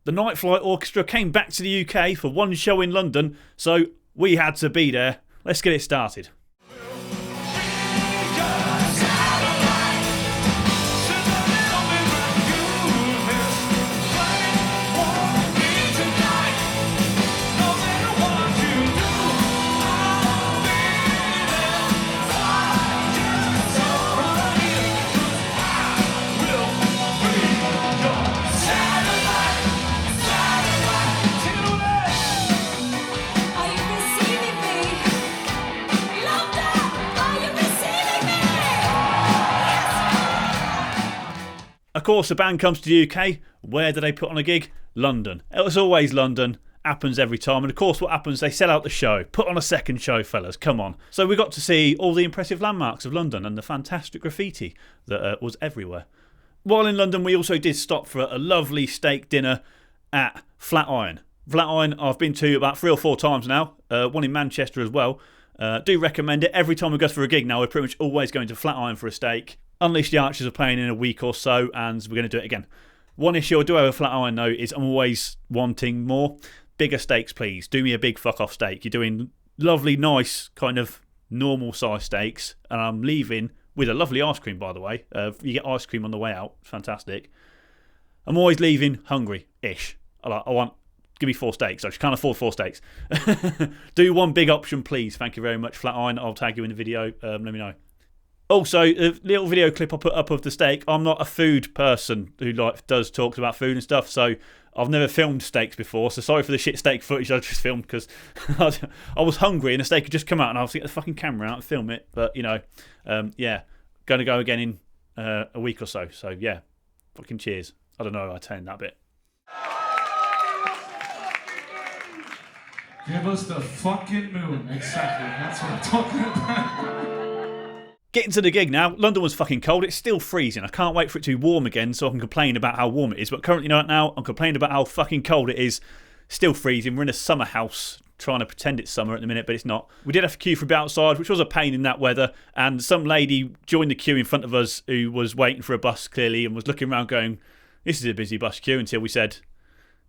The NightFlight Orchestra came back to the UK for one show in London, so we had to be there. Let's get it started. Of course, the band comes to the UK. Where do they put on a gig? London. It was always London. Happens every time. And of course, what happens? They sell out the show. Put on a second show, fellas. Come on. So we got to see all the impressive landmarks of London and the fantastic graffiti that was everywhere. While in London, we also did stop for a lovely steak dinner at Flatiron. Flatiron, I've been to about 3 or 4 times now. One in Manchester as well. Do recommend it. Every time we go for a gig now, we're pretty much always going to Flatiron for a steak. Unleash the Archers are playing in a week or so, and we're going to do it again. One issue I do have with Flatiron though is I'm always wanting more. Bigger steaks, please. Do me a big fuck off steak. You're doing lovely, nice, kind of normal size steaks, and I'm leaving with a lovely ice cream, by the way. You get ice cream on the way out. Fantastic. I'm always leaving hungry-ish. Give me 4 steaks. I just can't afford 4 steaks. Do one big option, please. Thank you very much, Flatiron. I'll tag you in the video. Let me know. Also, a little video clip I put up of the steak. I'm not a food person who does talks about food and stuff, so I've never filmed steaks before. So sorry for the shit steak footage I just filmed, because I was hungry and the steak had just come out and I was to get the fucking camera out and film it. But, yeah, going to go again in a week or so. So, yeah, fucking cheers. I don't know, I attained that bit. Give us the fucking moon. Exactly, that's what I'm talking about. Getting to the gig now. London was fucking cold. It's still freezing. I can't wait for it to be warm again so I can complain about how warm it is. But currently right now, I'm complaining about how fucking cold it is. Still freezing. We're in a summer house trying to pretend it's summer at the minute, but it's not. We did have to queue for a bit outside, which was a pain in that weather. And some lady joined the queue in front of us who was waiting for a bus, clearly, and was looking around going, this is a busy bus queue, until we said,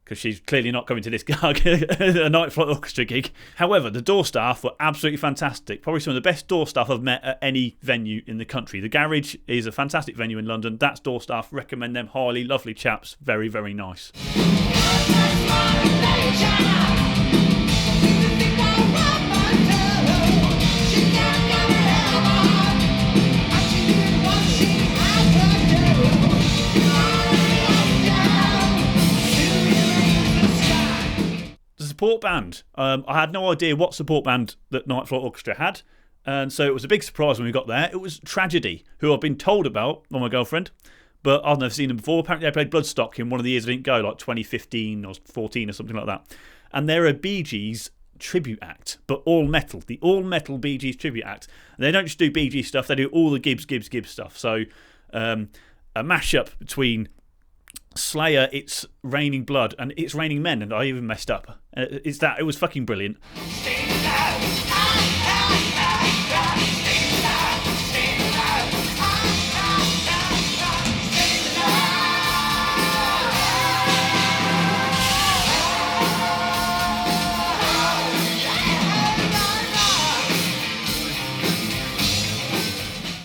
because she's clearly not coming to this gig, a NightFlight Orchestra gig. However, the door staff were absolutely fantastic. Probably some of the best door staff I've met at any venue in the country. The Garage is a fantastic venue in London. That's door staff. Recommend them highly. Lovely chaps. Very, very nice. Support band. I had no idea what support band that NightFlight Orchestra had, and so it was a big surprise when we got there. It was Tragedy, who I've been told about by my girlfriend, but I've never seen them before. Apparently they played Bloodstock in one of the years I didn't go, like 2015 or 14 or something like that. And they're a Bee Gees tribute act, but all metal. The all metal Bee Gees tribute act. And they don't just do Bee Gees stuff, they do all the Gibbs stuff. So a mashup between Slayer, It's Raining Blood, and It's Raining Men, and I even messed up. It was fucking brilliant.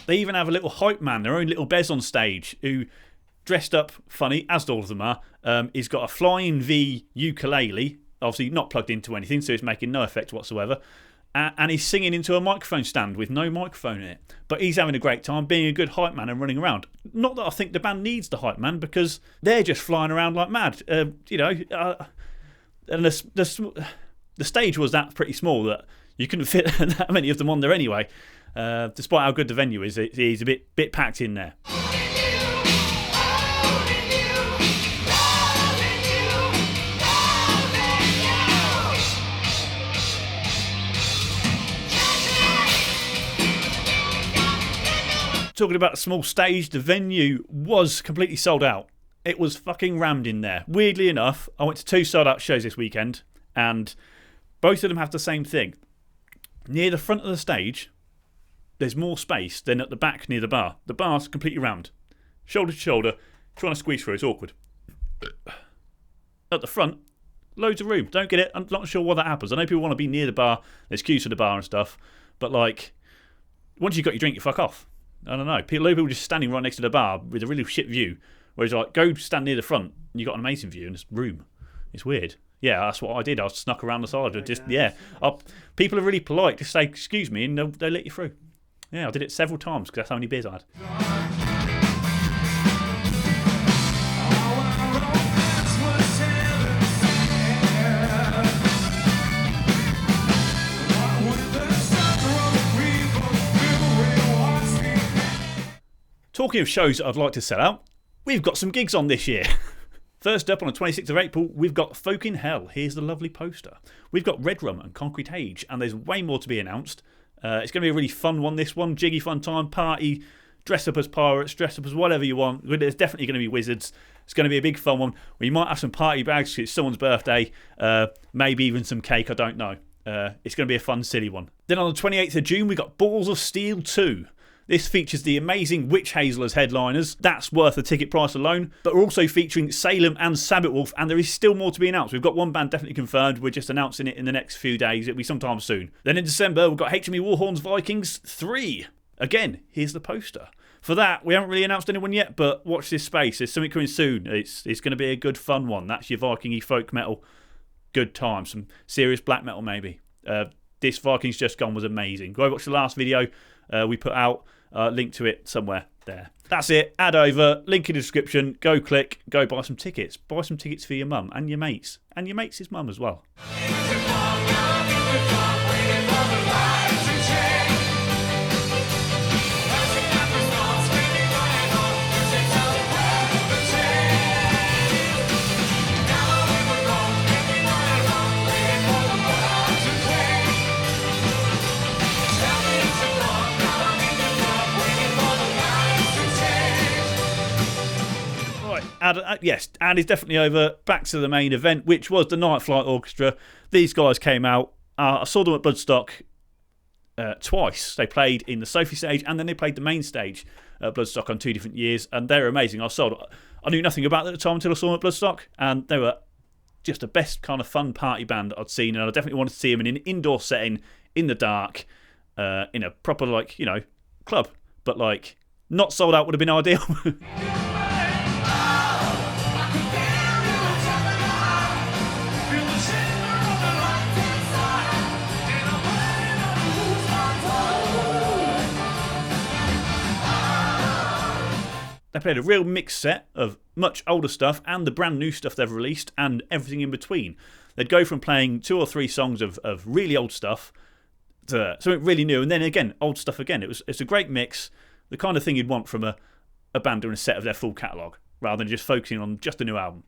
They even have a little hype man, their own little Bez on stage, who dressed up funny, as all of them are. He's got a Flying V ukulele, obviously not plugged into anything, so it's making no effect whatsoever. And he's singing into a microphone stand with no microphone in it. But he's having a great time being a good hype man and running around. Not that I think the band needs the hype man, because they're just flying around like mad. And the stage was that pretty small that you couldn't fit that many of them on there anyway. Despite how good the venue is, it's a bit packed in there. Talking about a small stage, the venue was completely sold out. It was fucking rammed in there. Weirdly enough, I went to 2 sold out shows this weekend, and both of them have the same thing. Near the front of the stage, there's more space than at the back near the bar. The bar's completely round. Shoulder to shoulder, trying to squeeze through, it's awkward. at the front, loads of room. Don't get it. I'm not sure why that happens. I know people want to be near the bar. There's queues for the bar and stuff. But, like, once you've got your drink, you fuck off. I don't know. People just standing right next to the bar with a really shit view. Whereas, like, go stand near the front and you've got an amazing view and there's room. It's weird. Yeah, that's what I did. I snuck around the side. People are really polite. Just say, excuse me, and they'll let you through. Yeah, I did it several times because that's how many beers I had. Talking of shows that I'd like to sell out, we've got some gigs on this year. First up, on the 26th of April, we've got Folk in Hell. Here's the lovely poster. We've got Red Rum and Concrete Age, and there's way more to be announced. It's going to be a really fun one, this one. Jiggy fun time, party, dress up as pirates, dress up as whatever you want. There's definitely going to be wizards. It's going to be a big fun one. We might have some party bags because it's someone's birthday. Maybe even some cake, I don't know. It's going to be a fun, silly one. Then on the 28th of June, we got Balls of Steel 2. This features the amazing Witch Hazel as headliners. That's worth the ticket price alone. But we're also featuring Salem and Sabbath Wolf, and there is still more to be announced. We've got one band definitely confirmed. We're just announcing it in the next few days. It'll be sometime soon. Then in December, we've got HME Warhorns Vikings 3. Again, here's the poster. For that, we haven't really announced anyone yet, but watch this space. There's something coming soon. It's going to be a good, fun one. That's your Viking-y folk metal. Good time. Some serious black metal, maybe. This Vikings Just Gone was amazing. Go watch the last video we put out. Link to it somewhere there. That's it. Add over. Link in the description. Go click. Go buy some tickets. Buy some tickets for your mum and your mates. And your mates' mum as well. Yes, and it's definitely over. Back to the main event, which was the NightFlight Orchestra. These guys came out. I saw them at Bloodstock twice. They played in the Sophie stage and then they played the main stage at Bloodstock on 2 different years, and they were amazing. I knew nothing about them at the time until I saw them at Bloodstock, and they were just the best kind of fun party band I'd seen, and I definitely wanted to see them in an indoor setting, in the dark, in a proper, like, you know, club. But, like, not sold out would have been ideal. They played a real mixed set of much older stuff and the brand new stuff they've released and everything in between. They'd go from playing 2 or 3 songs of really old stuff to something really new, and then again, old stuff again. It's a great mix, the kind of thing you'd want from a band doing a set of their full catalogue, rather than just focusing on just a new album.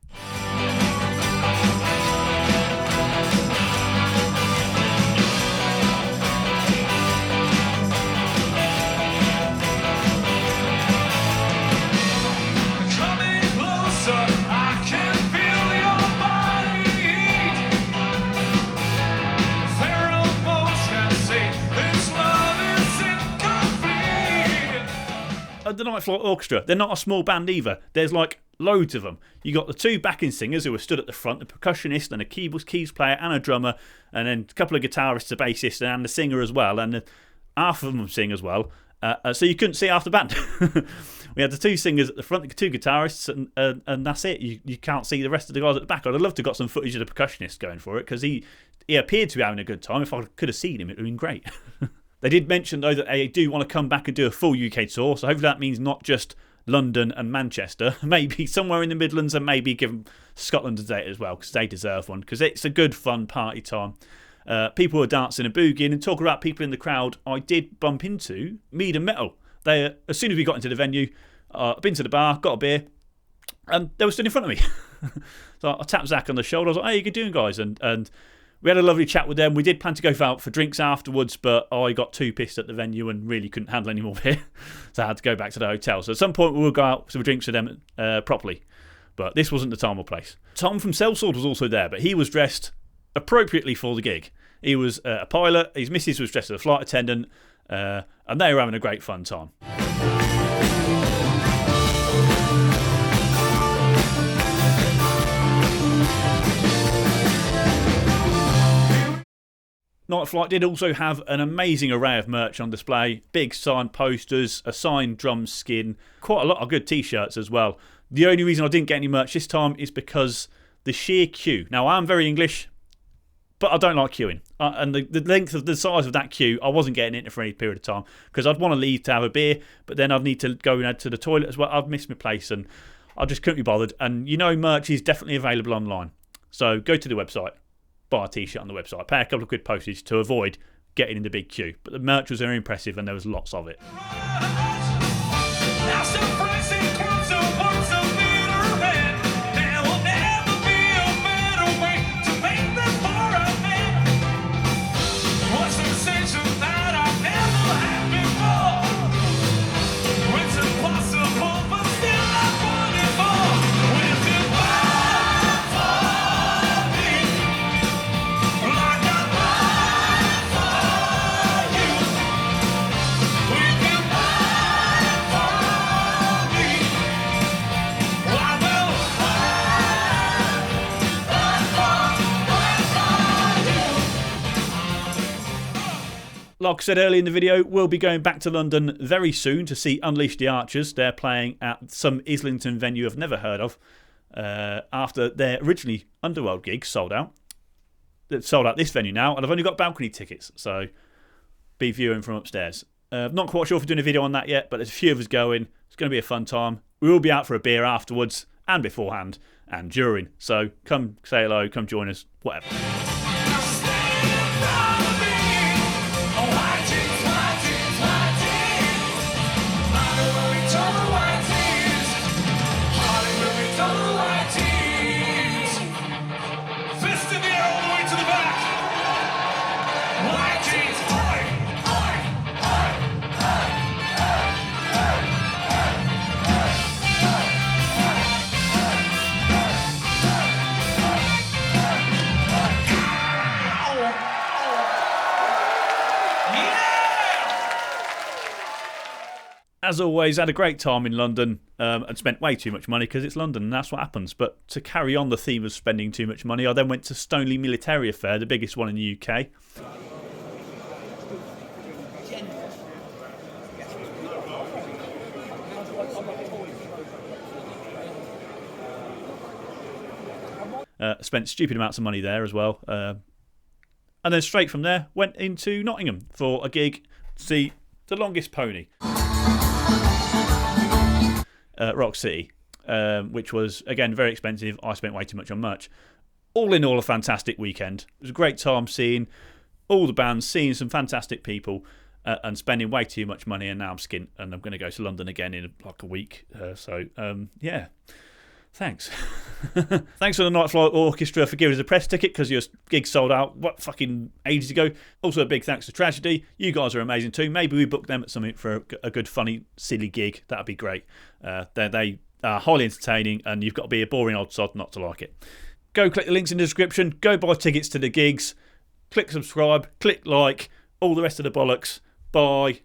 The NightFlight Orchestra, they're not a small band either. There's like loads of them. You got the 2 backing singers who are stood at the front, the percussionist and a keys player and a drummer, and then a couple of guitarists, a bassist and a singer as well, and half of them sing as well. So you couldn't see half the band. We had the 2 singers at the front, the 2 guitarists, and that's it. You can't see the rest of the guys at the back. I'd have loved to have got some footage of the percussionist going for it, because he appeared to be having a good time. If I could have seen him, it would have been great. They did mention, though, that they do want to come back and do a full UK tour, so hopefully that means not just London and Manchester, maybe somewhere in the Midlands, and maybe give them Scotland a date as well, because they deserve one, because it's a good, fun party time. People were dancing and boogieing, and talking about people in the crowd, I did bump into Mead and Metal. They, as soon as we got into the venue, I've been to the bar, got a beer, and they were stood in front of me. So I tapped Zach on the shoulder, I was like, hey, how you doing, guys? And we had a lovely chat with them. We did plan to go out for drinks afterwards, but I got too pissed at the venue and really couldn't handle any more beer. So I had to go back to the hotel. So at some point we will go out for drinks with them properly. But this wasn't the time or place. Tom from Sellsword was also there, but he was dressed appropriately for the gig. He was a pilot. His missus was dressed as a flight attendant. And they were having a great fun time. NightFlight did also have an amazing array of merch on display. Big signed posters, a signed drum skin, quite a lot of good t-shirts as well. The only reason I didn't get any merch this time is because the sheer queue. Now, I'm very English, but I don't like queuing. And the length of the size of that queue, I wasn't getting into for any period of time because I'd want to leave to have a beer, but then I'd need to go to the toilet as well. I'd miss my place and I just couldn't be bothered. And merch is definitely available online. So go to the website, buy a t-shirt on the website, pay a couple of quid postage to avoid getting in the big queue. But the merch was very impressive and there was lots of it. Like I said earlier in the video, we'll be going back to London very soon to see Unleash the Archers. They're playing at some Islington venue I've never heard of after their originally Underworld gigs sold out. They've sold out this venue now, and I've only got balcony tickets, so be viewing from upstairs. Not quite sure if we're doing a video on that yet, but there's a few of us going. It's going to be a fun time. We will be out for a beer afterwards and beforehand and during. So come say hello, come join us, whatever. As always, had a great time in London and spent way too much money because it's London and that's what happens. But to carry on the theme of spending too much money, I then went to Stoneleigh Military Affair, the biggest one in the UK. Spent stupid amounts of money there as well. And then straight from there, went into Nottingham for a gig to see The Longest Pony. Rock City, which was, again, very expensive. I spent way too much on merch. All in all, a fantastic weekend. It was a great time seeing all the bands, seeing some fantastic people, and spending way too much money. And now I'm skint, and I'm going to go to London again in like a week. Yeah. Thanks. Thanks for the NightFlight Orchestra for giving us a press ticket because your gig sold out fucking ages ago. Also a big thanks to Tragedy. You guys are amazing too. Maybe we book them at something for a good, funny, silly gig. That'd be great. They are highly entertaining and you've got to be a boring old sod not to like it. Go click the links in the description. Go buy tickets to the gigs. Click subscribe. Click like. All the rest of the bollocks. Bye.